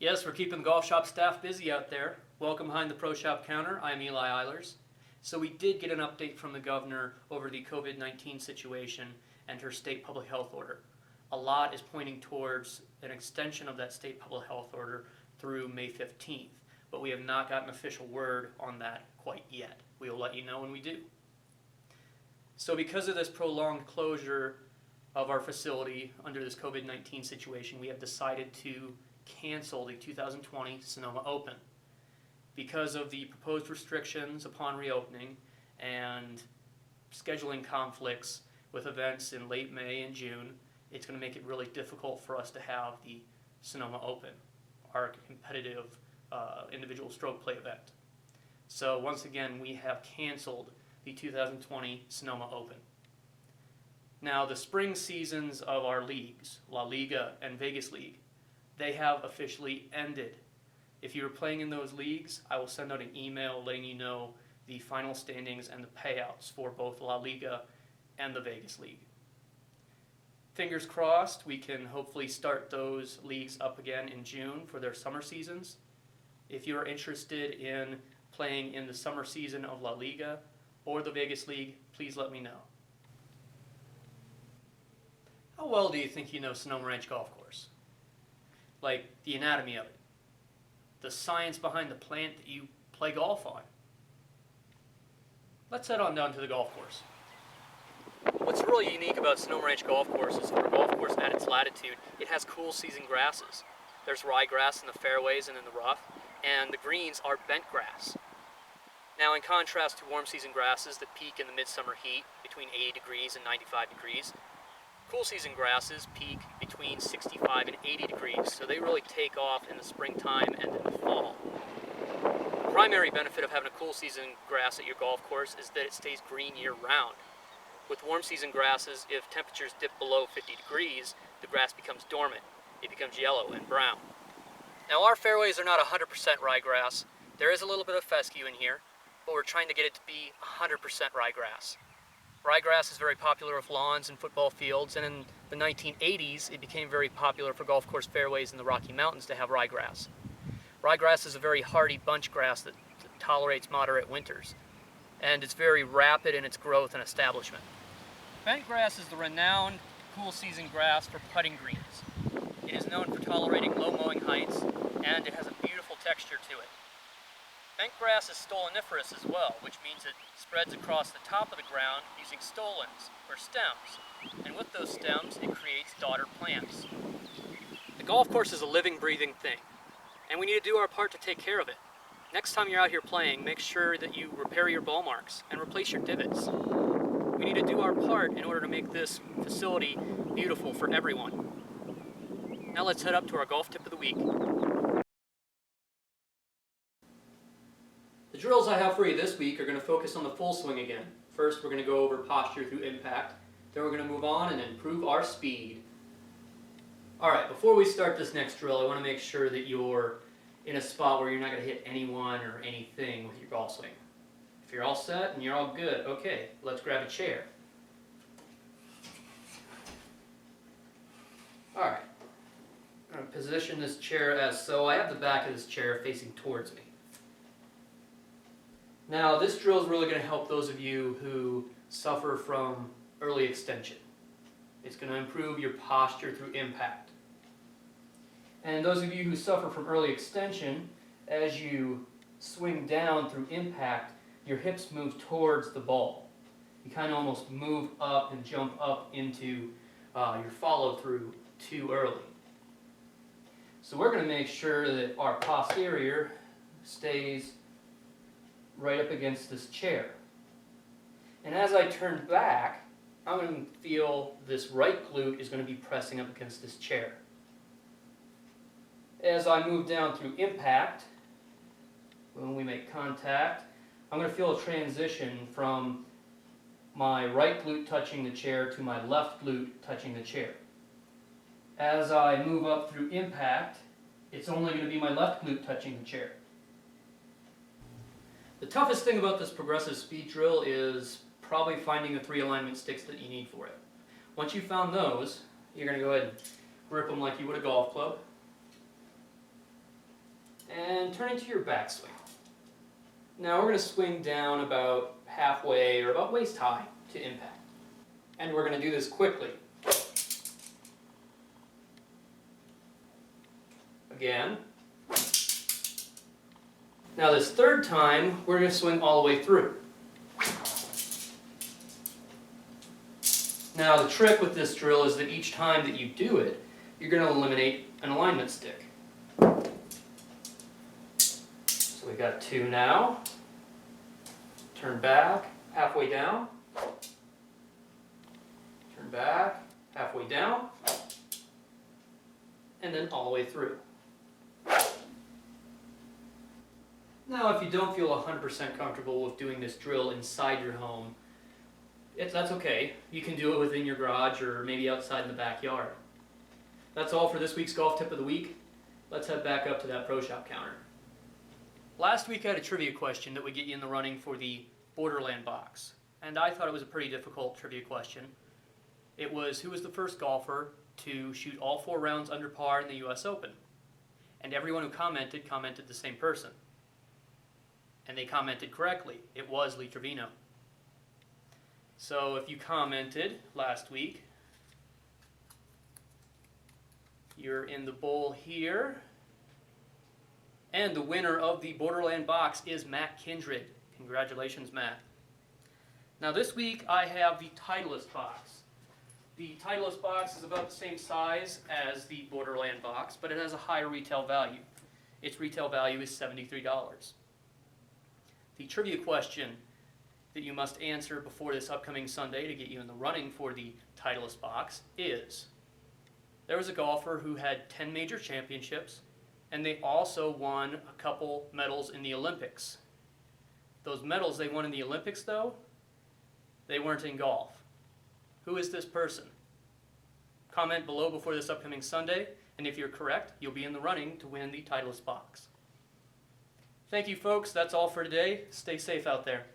Yes, we're keeping the golf shop staff busy out there. Welcome behind the Pro Shop counter. I'm Eli Eilers. So we did get an update from the governor over the COVID-19 situation and her state public health order. A lot is pointing towards an extension of that state public health order through May 15th, but we have not gotten official word on that quite yet. We will let you know when we do. So because of this prolonged closure of our facility under this COVID-19 situation, we have decided to cancel the 2020 Sonoma Open. Because of the proposed restrictions upon reopening and scheduling conflicts with events in late May and June, it's going to make it really difficult for us to have the Sonoma Open, our competitive individual stroke play event. So once again, we have canceled the 2020 Sonoma Open. Now, the spring seasons of our leagues, La Liga and Vegas League, they have officially ended. If you are playing in those leagues, I will send out an email letting you know the final standings and the payouts for both La Liga and the Vegas League. Fingers crossed, we can hopefully start those leagues up again in June for their summer seasons. If you are interested in playing in the summer season of La Liga or the Vegas League, please let me know. How well do you think you know Sonoma Ranch Golf Course? Like the anatomy of it, the science behind the plant that you play golf on. Let's head on down to the golf course. What's really unique about Sonoma Ranch Golf Course is for a golf course at its latitude, it has cool season grasses. There's ryegrass in the fairways and in the rough, and the greens are bent grass. Now, in contrast to warm season grasses that peak in the midsummer heat between 80 degrees and 95 degrees, cool season grasses peak between 65 and 80 degrees, so they really take off in the springtime and in the fall. The primary benefit of having a cool season grass at your golf course is that it stays green year-round. With warm season grasses, if temperatures dip below 50 degrees, the grass becomes dormant. It becomes yellow and brown. Now, our fairways are not 100% ryegrass. There is a little bit of fescue in here, but we're trying to get it to be 100% ryegrass. Ryegrass is very popular with lawns and football fields, and in the 1980s, it became very popular for golf course fairways in the Rocky Mountains to have ryegrass. Ryegrass is a very hardy bunch grass that tolerates moderate winters, and it's very rapid in its growth and establishment. Bent grass is the renowned cool season grass for putting greens. It is known for tolerating low mowing heights, and it has a beautiful texture to it. Bent grass is stoloniferous as well, which means it spreads across the top of the ground using stolons, or stems, and with those stems it creates daughter plants. The golf course is a living, breathing thing, and we need to do our part to take care of it. Next time you're out here playing, make sure that you repair your ball marks and replace your divots. We need to do our part in order to make this facility beautiful for everyone. Now let's head up to our golf tip of the week. The drills I have for you this week are going to focus on the full swing again. First, we're going to go over posture through impact. Then we're going to move on and improve our speed. Alright, before we start this next drill, I want to make sure that you're in a spot where you're not going to hit anyone or anything with your golf swing. If you're all set and you're all good, okay, let's grab a chair. Alright, I'm going to position this chair as so. I have the back of this chair facing towards me. Now, this drill is really going to help those of you who suffer from early extension. It's going to improve your posture through impact. And those of you who suffer from early extension, as you swing down through impact, your hips move towards the ball. You kind of almost move up and jump up into your follow-through too early. So we're going to make sure that our posterior stays right up against this chair. And as I turn back, I'm going to feel this right glute is going to be pressing up against this chair. As I move down through impact, when we make contact, I'm going to feel a transition from my right glute touching the chair to my left glute touching the chair. As I move up through impact, it's only going to be my left glute touching the chair. The toughest thing about this progressive speed drill is probably finding the 3 alignment sticks that you need for it. Once you've found those, you're going to go ahead and grip them like you would a golf club. and turn into your backswing. Now we're going to swing down about halfway or about waist high to impact. And we're going to do this quickly. Again. Now this third time, we're going to swing all the way through. Now the trick with this drill is that each time that you do it, you're going to eliminate an alignment stick. So we got 2 now. Turn back, halfway down. Turn back, halfway down. And then all the way through. Now if you don't feel 100% comfortable with doing this drill inside your home, that's okay. You can do it within your garage or maybe outside in the backyard. That's all for this week's Golf Tip of the Week. Let's head back up to that Pro Shop counter. Last week I had a trivia question that would get you in the running for the Borderland box. And I thought it was a pretty difficult trivia question. It was, who was the first golfer to shoot all 4 rounds under par in the US Open? And everyone who commented the same person. And they commented correctly. It was Lee Trevino. So if you commented last week, you're in the bowl here. And the winner of the Borderland box is Matt Kindred. Congratulations, Matt. Now this week I have the Titleist box. The Titleist box is about the same size as the Borderland box, but it has a higher retail value. Its retail value is $73. The trivia question that you must answer before this upcoming Sunday to get you in the running for the Titleist box is, there was a golfer who had 10 major championships, and they also won a couple medals in the Olympics. Those medals they won in the Olympics, though, they weren't in golf. Who is this person? Comment below before this upcoming Sunday, and if you're correct, you'll be in the running to win the Titleist box. Thank you, folks. That's all for today. Stay safe out there.